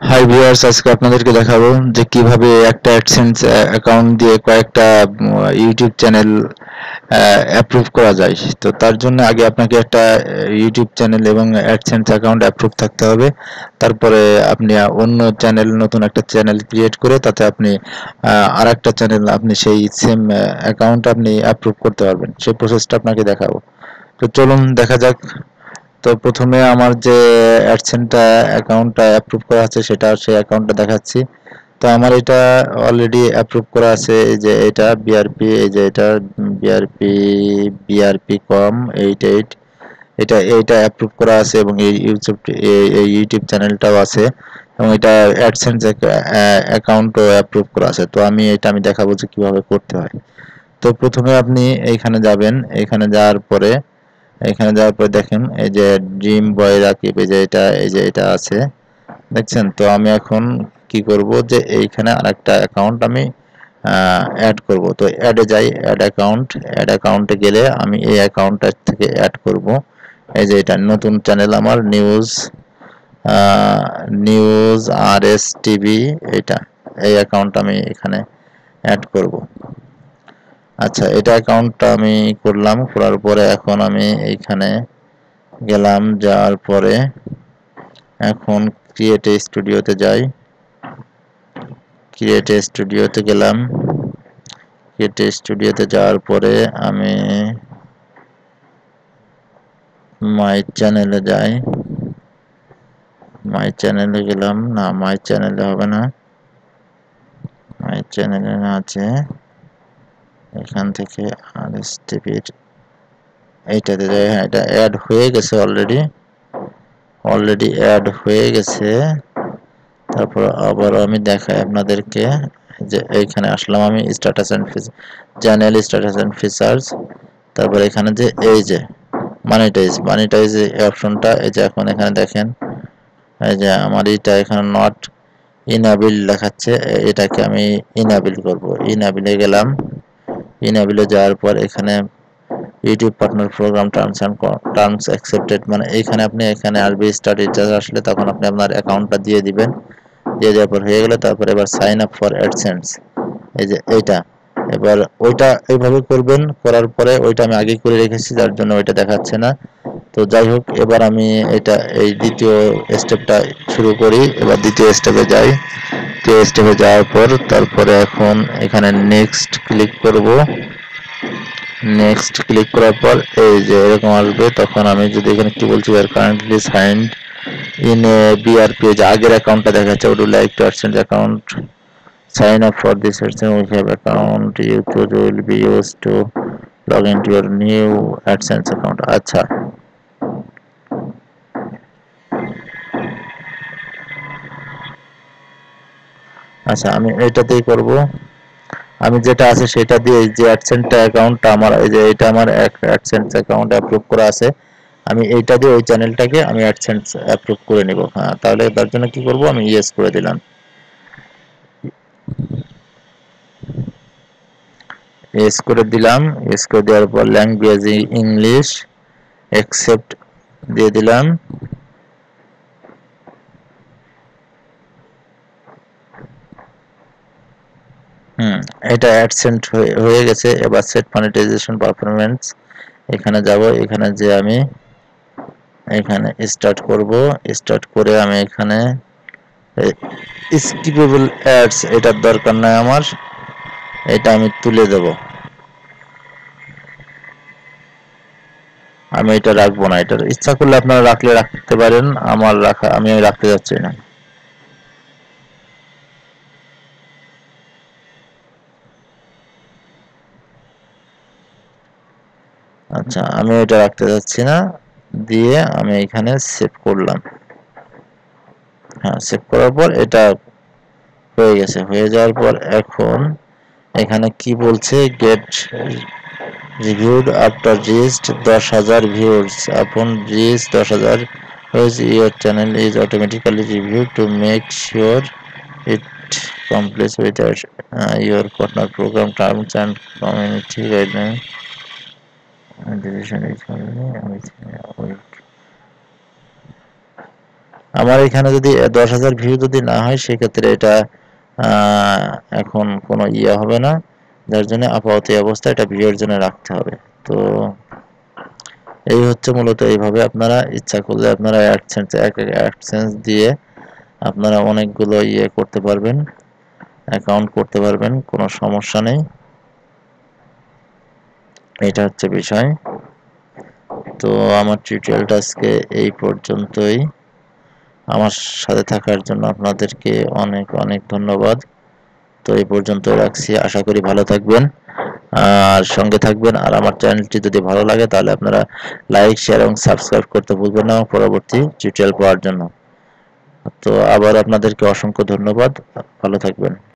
Hi viewers, আজকে আপনাদেরকে দেখাবো যে কিভাবে একটা অ্যাডসেন্স অ্যাকাউন্ট দিয়ে কয়েকটা ইউটিউব চ্যানেল অ্যাপ্রুভ করা যায়। তো তার জন্য আগে আপনাকে একটা ইউটিউব চ্যানেল এবং অ্যাডসেন্স অ্যাকাউন্ট অ্যাপ্রুভ থাকতে হবে। তারপরে আপনি অন্য চ্যানেল, নতুন একটা চ্যানেল ক্রিয়েট করে তাতে আপনি আরেকটা চ্যানেল, আপনি সেই সেম অ্যাকাউন্ট আপনি অ্যাপ্রুভ করতে পারবেন। সেই প্রসেসটা আপনাকে দেখাবো। তো চলুন দেখা যাক। তো প্রথমে আমার যে অ্যাডসেন্সটা অ্যাকাউন্টটা অ্যাপ্রুভ করা আছে সেটা, সেই অ্যাকাউন্টটা দেখাচ্ছি। তো আমার এটা অলরেডি অ্যাপ্রুভ করা আছে। এই যে এটা বিআরপি, এই যে এটা বিআরপি, বিআরপি কম 88, এটা অ্যাপ্রুভ করা আছে এবং এই ইউটিউব চ্যানেলটাও আছে এবং এটা অ্যাডসেন্স অ্যাকাউন্টও অ্যাপ্রুভ করা আছে। তো আমি দেখাবো যে কিভাবে করতে হয়। তো প্রথমে আপনি এইখানে যাবেন। এখানে যাওয়ার পরে দেখেন এই যে ড্রিম বয় রাকিব, এই যে এটা আছে, দেখছেন? তো আমি এখন কি করব যে এইখানে আরেকটা অ্যাকাউন্ট আমি অ্যাড করব। তো অ্যাডে যাই, অ্যাড অ্যাকাউন্টে গেলে আমি এই অ্যাকাউন্টটা থেকে অ্যাড করব। এই যে এটা নতুন চ্যানেল আমার, নিউজ আর এস টিভি, এই অ্যাকাউন্ট আমি এখানে অ্যাড করব। আচ্ছা, এটা অ্যাকাউন্টটা আমি করলাম। করার পরে এখন আমি এইখানে গেলাম। যাওয়ার পরে এখন ক্রিয়েট গেলাম। ক্রিয়েট স্টুডিওতে যাওয়ার পরে আমি মাই চ্যানেলে যাই। মাই চ্যানেলে গেলাম। না, মাই চ্যানেলে হবে না, মাই চ্যানেলে না আছে, এখান থেকে আর এস টিভির এইটাতে যাই। হ্যাঁ, এটা অ্যাড হয়ে গেছে, অলরেডি অ্যাড হয়ে গেছে। তারপর আবার আমি দেখাই আপনাদেরকে যে এইখানে আসলাম আমি, চ্যানেল স্ট্যাটাস এন্ড ফিচার্স। তারপর এখানে যে এই যে মানিটাইজ এই অপশনটা, এই যে এখন এখানে দেখেন, এই যে আমার এটা এখানে নট ইনাবিল দেখাচ্ছে, এটাকে আমি ইনাবিল করব। ইনাবিলে গেলাম। ইনাবিলে যাওয়ার পর এখানে YouTube partner program terms accepted, মানে এইখানে আপনি এখানে আসবে, স্টার্ট রিচার্জ আসলে তখন আপনি আপনার অ্যাকাউন্টটা দিয়ে দিবেন। দিয়ে দেওয়ার পর হয়ে গেলে তারপর এবার সাইন আপ ফর অ্যাডসেন্স, এই যে এইটা, এবার ওইটা এইভাবে করবেন। করার পরে ওইটা আমি আগে করে রেখেছি, যার জন্য ওইটা দেখাচ্ছে না। তো যাই হোক, এবার আমি এই দ্বিতীয় স্টেপটা শুরু করি। এবার দ্বিতীয় স্টেপে যাই। দ্বিতীয় স্টেপে যাওয়ার পর তারপরে এখন এখানে নেক্সট ক্লিক করব। নেক্সট ক্লিক করার পর এই যে এরকম আসবে। তখন আমি যদি এখানে কি বলছি, আর currently signed in a BRP, যে আগের অ্যাকাউন্টটা দেখাচ্ছে, would like to AdSense account, sign up for this AdSense we have account you will be used to log into your new AdSense account। আচ্ছা, আমি এটাতেই করব। আমি যেটা আছে সেটা দিয়ে, যে অ্যাডসেন্স অ্যাকাউন্টটা আমার, এই যে এটা আমার অ্যাডসেন্স অ্যাকাউন্ট অ্যাপ্রুভ করা আছে, আমি এইটা দিয়ে ওই চ্যানেলটাকে আমি অ্যাডসেন্স অ্যাপ্রুভ করে নেব। হ্যাঁ, তাহলে তার জন্য কি করব, আমি ইয়েস করে দিলাম। ইয়েস করে দেওয়ার পর ল্যাঙ্গুয়েজ ইংলিশ, অ্যাকসেপ্ট দিয়ে দিলাম। এটা অ্যাডসেন্ট হয়ে গেছে। এবার সেট মনিটাইজেশন পারফরম্যান্স, এখানে যাব। এখানে যে আমি এখানে স্টার্ট করব। স্টার্ট করে আমি এখানে স্কিপেবল অ্যাডস, এটার দরকার নাই আমার, এটা আমি তুলে দেব। আমি এটা রাখবো না। এটার ইচ্ছা করলে আপনারা রাখতে পারেন, আমি রাখতে যাচ্ছি না। আচ্ছা, আমি এটা রাখতে যাচ্ছি না, দিয়ে আমি এখানে সেভ করলাম। হ্যাঁ, সেভ করার পর এটা হয়ে গেছে। হয়ে যাওয়ার পর এখন এখানে কি বলছে, get reviewed after reached 10,000 viewers, upon reach 10,000 viewers your channel is automatically reviewed to make sure it complies with your partner program terms and community guidelines. Decision is আমার এখানে যদি 10,000 ভিউ যদি না হয় সেক্ষেত্রে এটা এখন কোনো ইয়ে হবে না, যার জন্য আপাতত এই অবস্থা এটা ভিউয়ের জন্য রাখতে হবে। তো এই হচ্ছে মূলত এইভাবে আপনারা ইচ্ছা করলে আপনারা অ্যাডসেন্স দিয়ে আপনারা অনেকগুলো ইয়ে করতে পারবেন, অ্যাকাউন্ট করতে পারবেন, কোনো সমস্যা নেই। এটা হচ্ছে বিষয়। তো আমার টিউটোরিয়ালটা আজকে এই পর্যন্তই। আমার সাথে থাকার জন্য আপনাদেরকে অনেক অনেক ধন্যবাদ। তো এই পর্যন্ত রাখছি, আশা করি ভালো থাকবেন আর সঙ্গে থাকবেন। আর আমার চ্যানেলটি যদি ভালো লাগে তাহলে আপনারা লাইক, শেয়ার এবং সাবস্ক্রাইব করতে ভুলবেন না পরবর্তী টিউটোরিয়াল পাওয়ার জন্য। তো আবার আপনাদেরকে অসংখ্য ধন্যবাদ, ভালো থাকবেন।